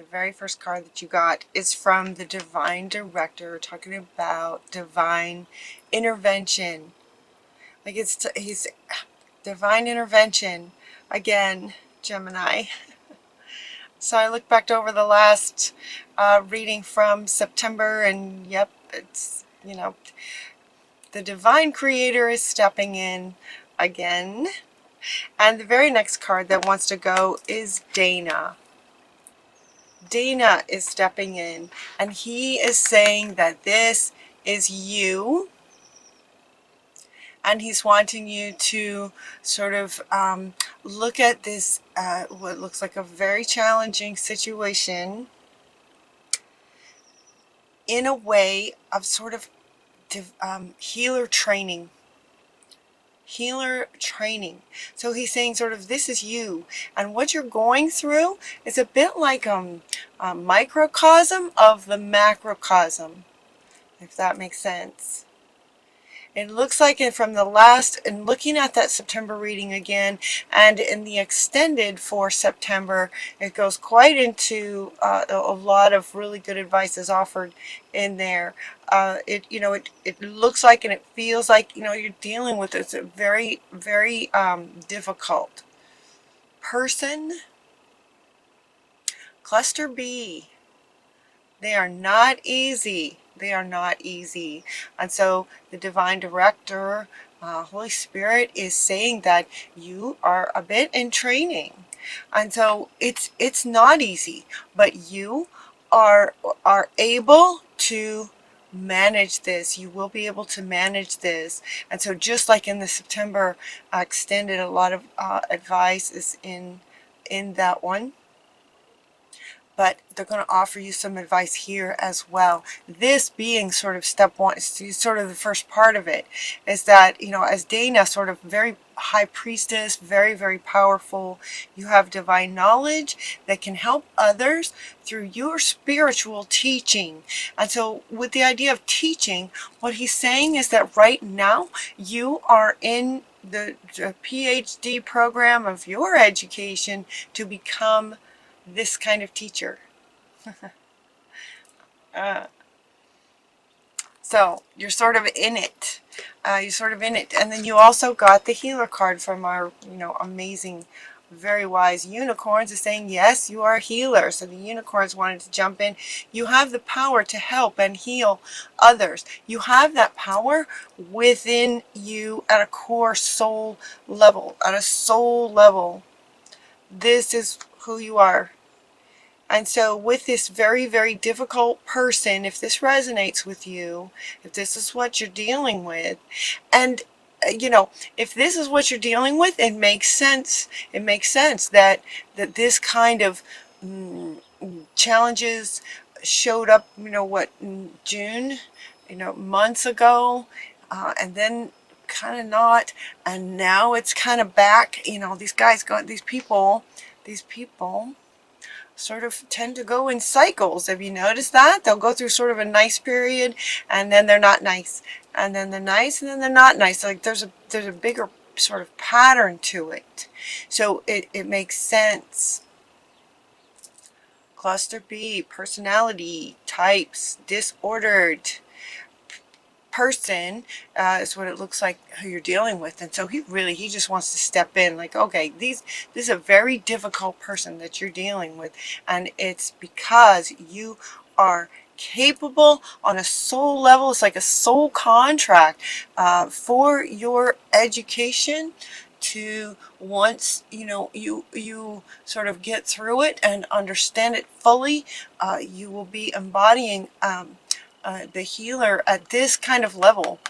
The very first card that you got is from the Divine Director, talking about divine intervention. Like he's divine intervention again, Gemini. So I look back over the last reading from September, and yep, it's, you know, the divine creator is stepping in again. And the very next card that wants to go is Dana. Dana is stepping in, and he is saying that this is you, and he's wanting you to sort of look at this, what looks like a very challenging situation, in a way of sort of healer training. Healer training. So he's saying sort of this is you, and what you're going through is a bit like a microcosm of the macrocosm, if that makes sense. It looks like it from the last, and looking at that September reading again, and in the extended for September, it goes quite into a lot of really good advice is offered in there. It looks like and it feels like, you're dealing with this very, very difficult person. Cluster B. They are not easy. They are not easy. And so the Divine Director, Holy Spirit, is saying that you are a bit in training. And so it's not easy, but you are able to manage this. You will be able to manage this. And so just like in the September extended, a lot of advice is in that one. But they're going to offer you some advice here as well. This being sort of step one, sort of the first part of it, is that, as Dana, sort of very high priestess, very, very powerful, you have divine knowledge that can help others through your spiritual teaching. And so with the idea of teaching, what he's saying is that right now you are in the PhD program of your education to become this kind of teacher. So you're sort of in it. You're sort of in it. And then you also got the healer card from our, amazing, very wise unicorns, is saying, yes, you are a healer. So the unicorns wanted to jump in. You have the power to help and heal others. You have that power within you at a core soul level, at a soul level. This is who you are. And so with this very, very difficult person, if this resonates with you, if this is what you're dealing with, and if this is what you're dealing with, it makes sense. It makes sense that this kind of challenges showed up, in June, months ago, and then kind of not, and now it's kind of back. These people sort of tend to go in cycles. Have you noticed that? They'll go through sort of a nice period, and then they're not nice, and then they're nice, and then they're not nice. Like there's a bigger sort of pattern to it. So it makes sense. Cluster B, personality types, disordered person is what it looks like who you're dealing with. And so he just wants to step in, like, okay, this is a very difficult person that you're dealing with, and it's because you are capable on a soul level. It's like a soul contract for your education to, once you sort of get through it and understand it fully, you will be embodying the healer at this kind of level.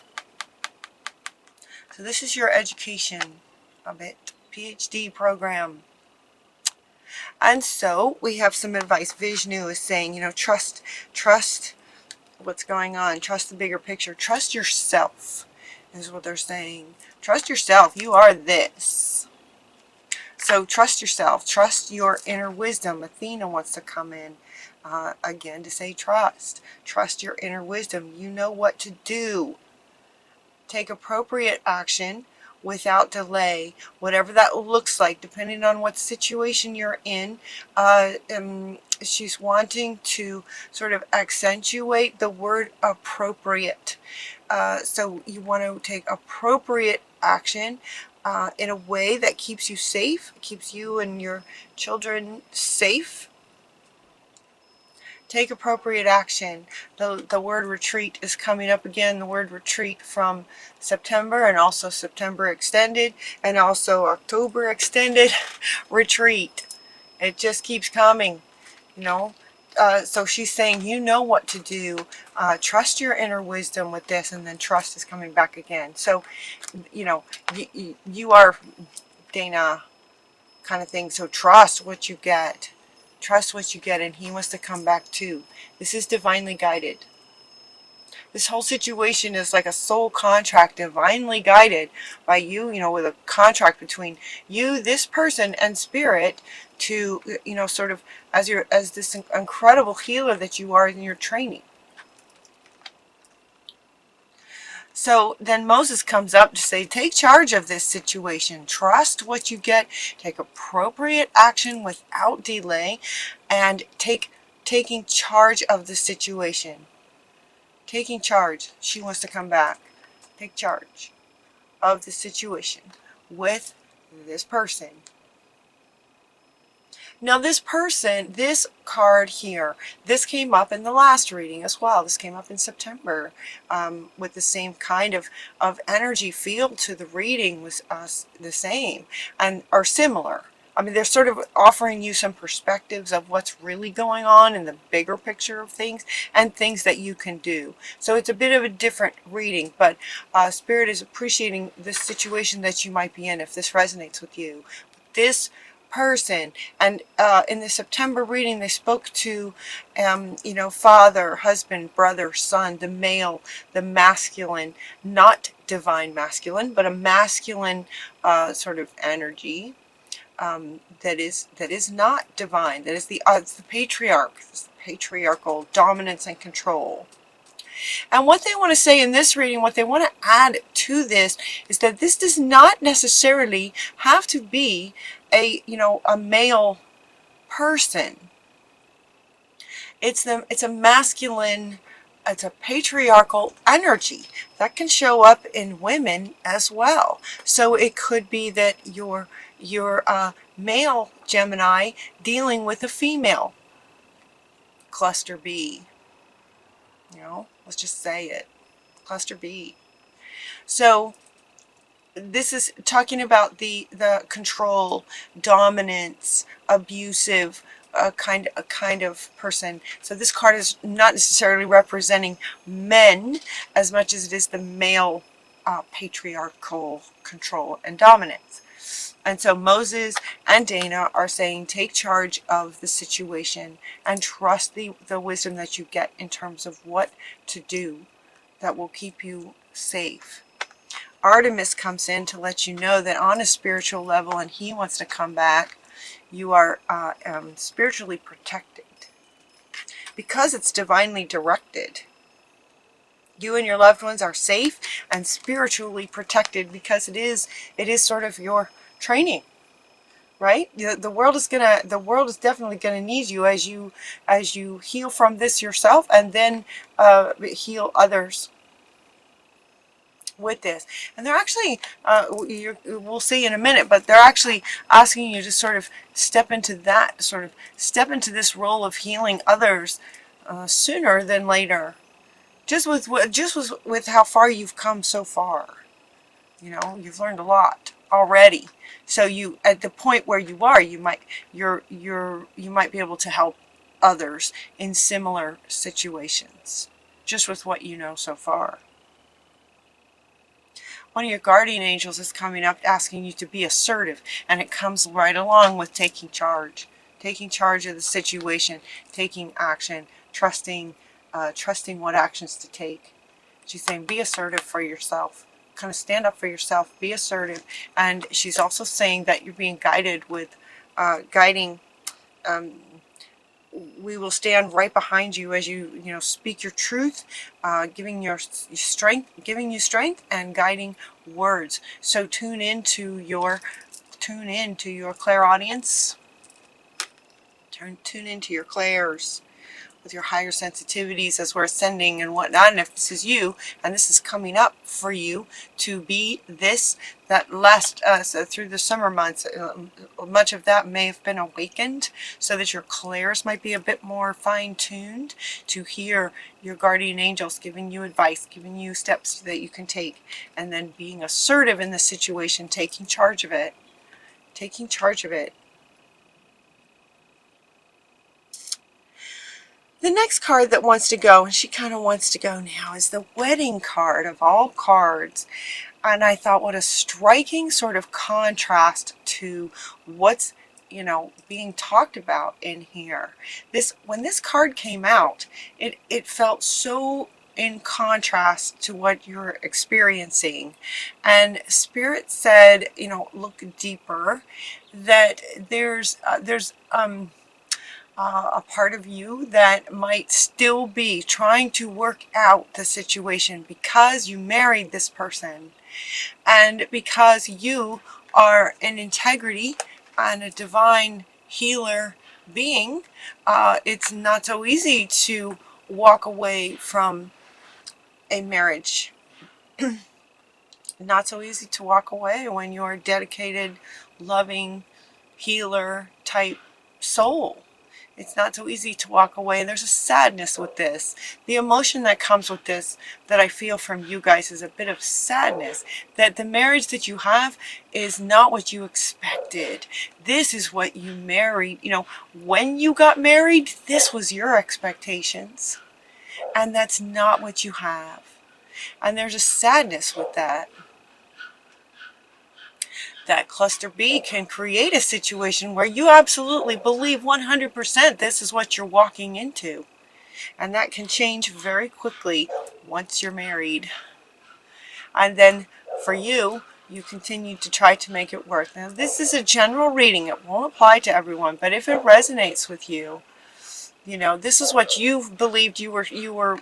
So this is your education of it, PhD program. And so we have some advice. Vishnu is saying, trust what's going on. Trust the bigger picture. Trust yourself is what they're saying. Trust yourself. You are this. So trust yourself. Trust your inner wisdom. Athena wants to come in. Again, to say trust. Trust your inner wisdom. You know what to do. Take appropriate action without delay, whatever that looks like, depending on what situation you're in. She's wanting to sort of accentuate the word appropriate. So you want to take appropriate action in a way that keeps you safe, keeps you and your children safe. Take appropriate action. The word retreat is coming up again. The word retreat from September, and also September extended, and also October extended. Retreat. It just keeps coming, you know. So she's saying, you know what to do. Trust your inner wisdom with this, and then trust is coming back again. So, you know, you are Dana kind of thing. So trust what you get. Trust what you get, and he wants to come back too. This is divinely guided. This whole situation is like a soul contract, divinely guided by you, you know, with a contract between you, this person, and spirit to, you know, sort of as this incredible healer that you are in your training. So then Moses comes up to say, take charge of this situation. Trust what you get. Take appropriate action without delay. And taking charge of the situation. Taking charge. She wants to come back. Take charge of the situation with this person. Now this person, this card here, this came up in the last reading as well. This came up in September with the same kind of energy field to the reading was the same and are similar. I mean, they're sort of offering you some perspectives of what's really going on in the bigger picture of things and things that you can do. So it's a bit of a different reading, but Spirit is appreciating the situation that you might be in if this resonates with you. This person, and in the September reading they spoke to you know, father, husband, brother, son, the male, the masculine, not divine masculine, but a masculine sort of energy that is not divine. That is it's the patriarch, it's the patriarchal dominance and control. And what they want to say in this reading, what they want to add to this, is that this does not necessarily have to be a, you know, a male person. It's a masculine, it's a patriarchal energy that can show up in women as well. So it could be that you're male Gemini dealing with a female cluster B. You know, let's just say it. Cluster B. So this is talking about the control, dominance, abusive kind of person. So this card is not necessarily representing men as much as it is the male patriarchal control and dominance. And so Moses and Dana are saying, take charge of the situation and trust the wisdom that you get in terms of what to do that will keep you safe. Artemis comes in to let you know that on a spiritual level, and he wants to come back, you are spiritually protected because it's divinely directed. You and your loved ones are safe and spiritually protected because it is sort of your training, right? The world is definitely gonna need you as you heal from this yourself, and then heal others with this. And they're actually we'll see in a minute, but they're actually asking you to sort of step into this role of healing others sooner than later, just with how far you've come so far. You know, you've learned a lot already. So you, at the point where you are, you might be able to help others in similar situations, just with what you know so far. One of your guardian angels is coming up asking you to be assertive, and it comes right along with taking charge of the situation, taking action, trusting what actions to take. She's saying, be assertive for yourself. Kind of stand up for yourself, be assertive. And she's also saying that you're being guided with we will stand right behind you as you speak your truth, giving you strength and guiding words. So tune into your clairaudience. Tune into your clairs with your higher sensitivities as we're ascending and whatnot. And if this is you, and this is coming up for you to be this, that last so through the summer months, much of that may have been awakened, so that your clairs might be a bit more fine-tuned to hear your guardian angels giving you advice, giving you steps that you can take, and then being assertive in the situation, taking charge of it. Taking charge of it. The next card that wants to go, and she kind of wants to go now, is the wedding card of all cards. And I thought, what a striking sort of contrast to what's, being talked about in here. When this card came out, it felt so in contrast to what you're experiencing. And Spirit said, look deeper, that there's a part of you that might still be trying to work out the situation because you married this person, and because you are an integrity and a divine healer being. It's not so easy to walk away from a marriage. Not so easy to walk away when you're a dedicated, loving, healer type soul. It's not so easy to walk away. There's a sadness with this. The emotion that comes with this that I feel from you guys is a bit of sadness. That the marriage that you have is not what you expected. This is what you married. When you got married, this was your expectations. And that's not what you have. And there's a sadness with that. That cluster B can create a situation where you absolutely believe 100% this is what you're walking into. And that can change very quickly once you're married. And then for you, you continue to try to make it work. Now, this is a general reading. It won't apply to everyone, but if it resonates with you, this is what you've believed you were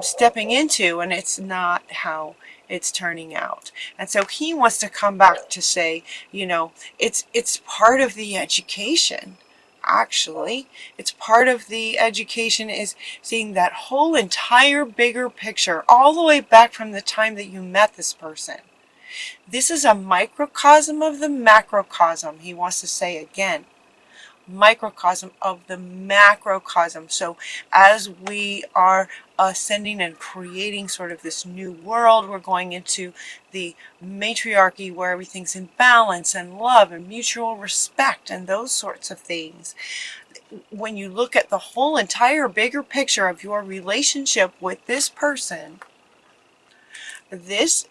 stepping into, and it's not how it's turning out. And so he wants to come back to say, it's part of the education. Actually, it's part of the education is seeing that whole entire bigger picture all the way back from the time that you met this person. This is a microcosm of the macrocosm, he wants to say again. Microcosm of the macrocosm. So as we are ascending and creating sort of this new world, we're going into the matriarchy where everything's in balance and love and mutual respect and those sorts of things. When you look at the whole entire bigger picture of your relationship with this person, this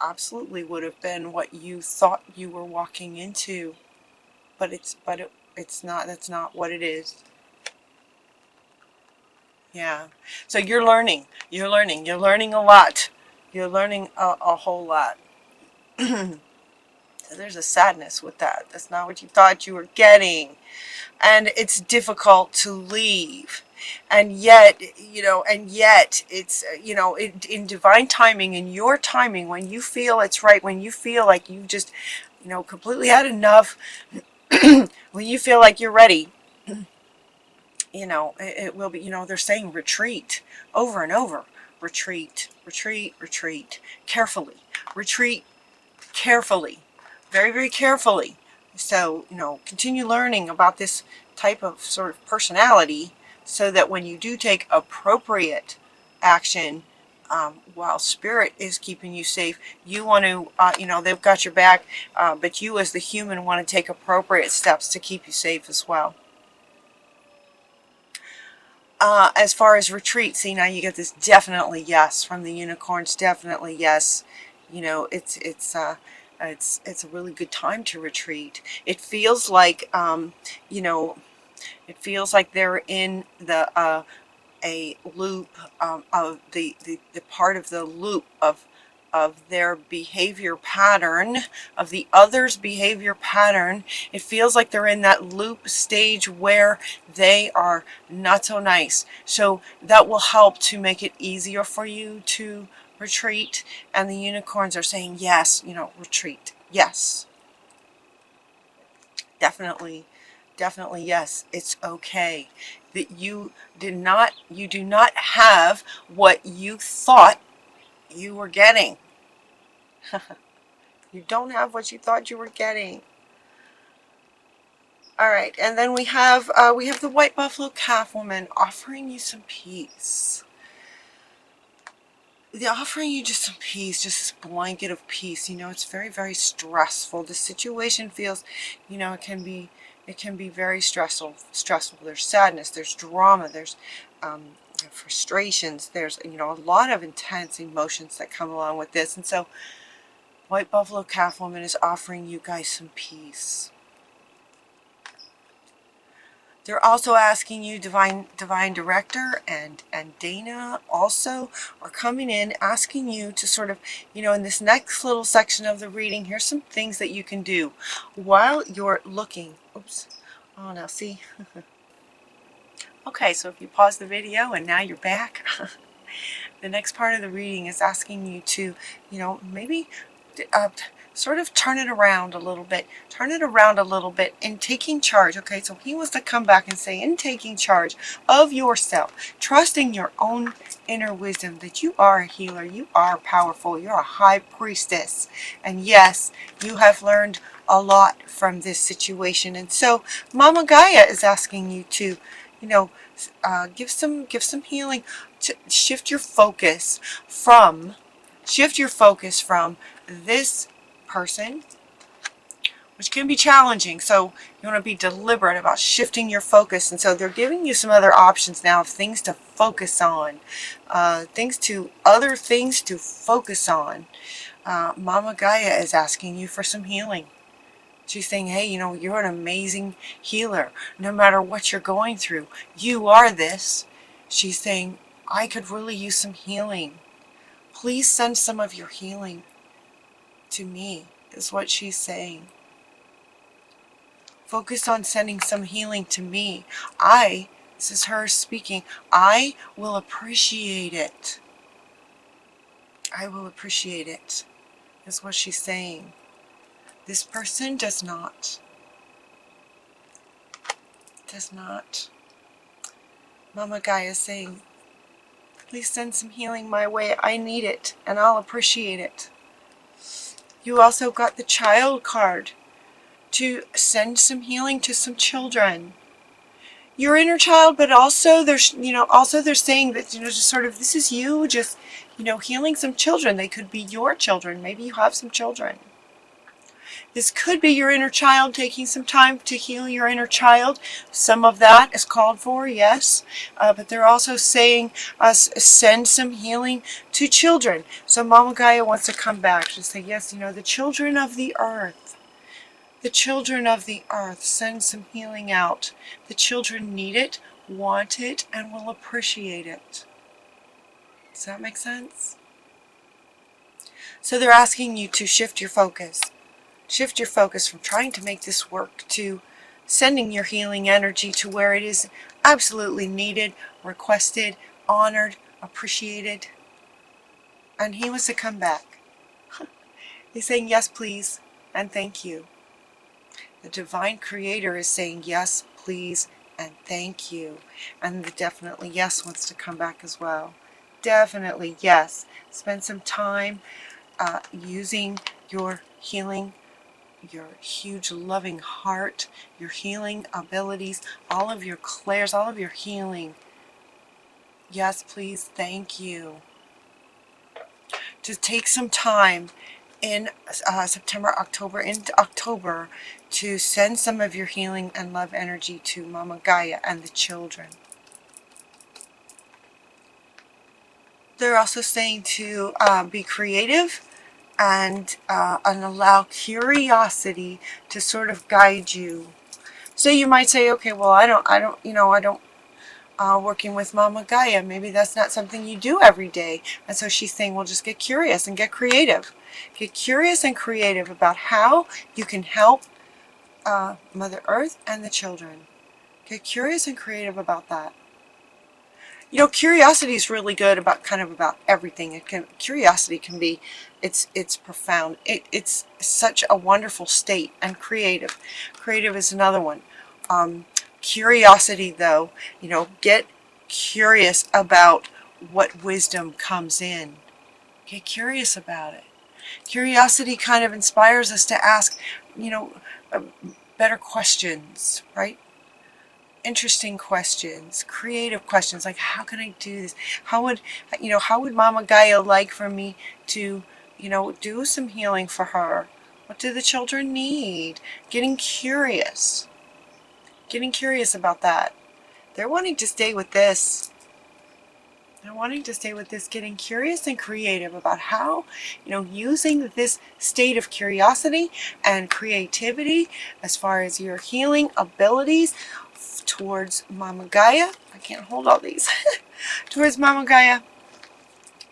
absolutely would have been what you thought you were walking into, but it's not. That's not what it is. Yeah. So you're learning a lot. You're learning a whole lot. So there's a sadness with that. That's not what you thought you were getting. And it's difficult to leave. And yet, it's, in divine timing, in your timing, when you feel it's right, when you feel like you just, completely had enough, when you feel like you're ready, it will be, they're saying retreat over and over. Retreat, retreat, retreat. Carefully. Retreat carefully. Very, very carefully. So, continue learning about this type of sort of personality so that when you do take appropriate action, while Spirit is keeping you safe, you want to, they've got your back, but you as the human want to take appropriate steps to keep you safe as well. As far as retreat, see, now you get this definitely yes from the unicorns, definitely yes. It's a really good time to retreat. It feels like, it feels like they're in the a loop of the part of the loop of their behavior pattern, of the other's behavior pattern. It feels like they're in that loop stage where they are not so nice. So that will help to make it easier for you to retreat. And the unicorns are saying, yes, retreat. Yes. Definitely, definitely yes. It's okay. That you do not have what you thought you were getting. You don't have what you thought you were getting. All right, and then we have the white buffalo calf woman offering you some peace. They're offering you just some peace, just this blanket of peace. It's very, very stressful. The situation feels, it can be very stressful. There's sadness, there's drama, there's frustrations, there's a lot of intense emotions that come along with this. And so white buffalo calf woman is offering you guys some peace. They're also asking you, Divine Director and Dana also are coming in, asking you to sort of, in this next little section of the reading, here's some things that you can do while you're looking. Oops. Oh, now see. Okay, so if you pause the video and now you're back, the next part of the reading is asking you to, maybe sort of turn it around a little bit. Turn it around a little bit in taking charge. Okay, so he wants to come back and say, in taking charge of yourself, trusting your own inner wisdom, that you are a healer, you are powerful, you're a high priestess. And yes, you have learned a lot from this situation. And so Mama Gaia is asking you to, give some healing, to shift your focus from this person, which can be challenging. So you want to be deliberate about shifting your focus. And so they're giving you some other options now of things to focus on, other things to focus on. Mama Gaia is asking you for some healing. She's saying, hey, you're an amazing healer. No matter what you're going through, you are this. She's saying, I could really use some healing. Please send some of your healing to me, is what she's saying. Focus on sending some healing to me. This is her speaking, I will appreciate it. I will appreciate it, is what she's saying. This person does not. Mama Gaia is saying, please send some healing my way. I need it, and I'll appreciate it. You also got the child card to send some healing to some children. Your inner child, but also they're saying that, just sort of, this is you just, healing some children. They could be your children. Maybe you have some children. This could be your inner child taking some time to heal your inner child. Some of that is called for, yes. But they're also saying, send some healing to children. So Mama Gaia wants to come back. She'll say, yes, the children of the earth. The children of the earth, send some healing out. The children need it, want it, and will appreciate it. Does that make sense? So they're asking you to shift your focus. Shift your focus from trying to make this work to sending your healing energy to where it is absolutely needed, requested, honored, appreciated. And he wants to come back. He's saying, yes, please, and thank you. The Divine Creator is saying, yes, please, and thank you. And the definitely yes wants to come back as well. Definitely yes. Spend some time using your healing, your huge loving heart, your healing abilities, all of your clairs, all of your healing. Yes, please, thank you. To take some time in September, October, into October, to send some of your healing and love energy to Mama Gaia and the children. They're also saying to be creative and allow curiosity to sort of guide you. So you might say, okay, well, I don't working with Mama Gaia. Maybe that's not something you do every day. And so she's saying, well, just get curious and get creative. Get curious and creative about how you can help Mother Earth and the children. Get curious and creative about that. You know, curiosity is really good about kind of about everything. Curiosity can be, it's profound. It's such a wonderful state. And creative. Creative is another one. Curiosity, though, you know, get curious about what wisdom comes in. Get curious about it. Curiosity kind of inspires us to ask, you know, better questions, right? Interesting questions, creative questions, like how can I do this? How would Mama Gaia like for me to, you know, do some healing for her? What do the children need? Getting curious about that. They're wanting to stay with this. They're wanting to stay with this, getting curious and creative about how, you know, using this state of curiosity and creativity as far as your healing abilities towards Mama Gaia. I can't hold all these. Towards Mama Gaia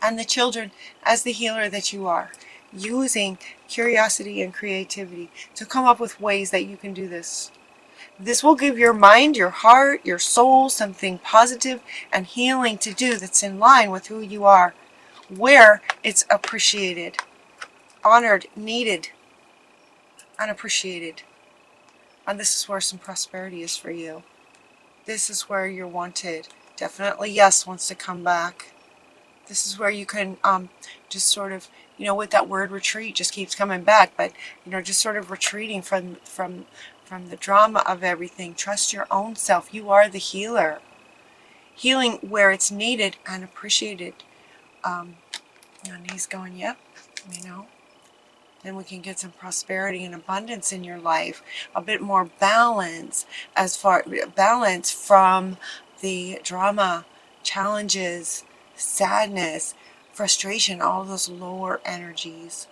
and the children as the healer that you are. Using curiosity and creativity to come up with ways that you can do this. This will give your mind, your heart, your soul something positive and healing to do that's in line with who you are, where it's appreciated, honored, needed, and appreciated. And this is where some prosperity is for you. This is where you're wanted. Definitely yes wants to come back. This is where you can just sort of, you know, with that word retreat just keeps coming back, but, you know, just sort of retreating from the drama of everything. Trust your own self. You are the healer. Healing where it's needed and appreciated. And he's going, yep, you know. Then we can get some prosperity and abundance in your life. A bit more balance, balance from the drama, challenges, sadness, frustration, all those lower energies.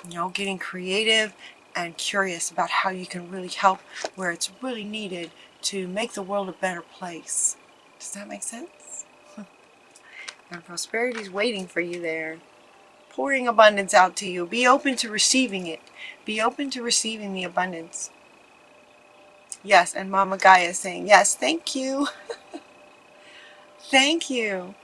You know, getting creative and curious about how you can really help where it's really needed to make the world a better place. Does that make sense? And prosperity is waiting for you there. Pouring abundance out to you. Be open to receiving it. Be open to receiving the abundance. Yes, and Mama Gaia is saying, yes, thank you. Thank you.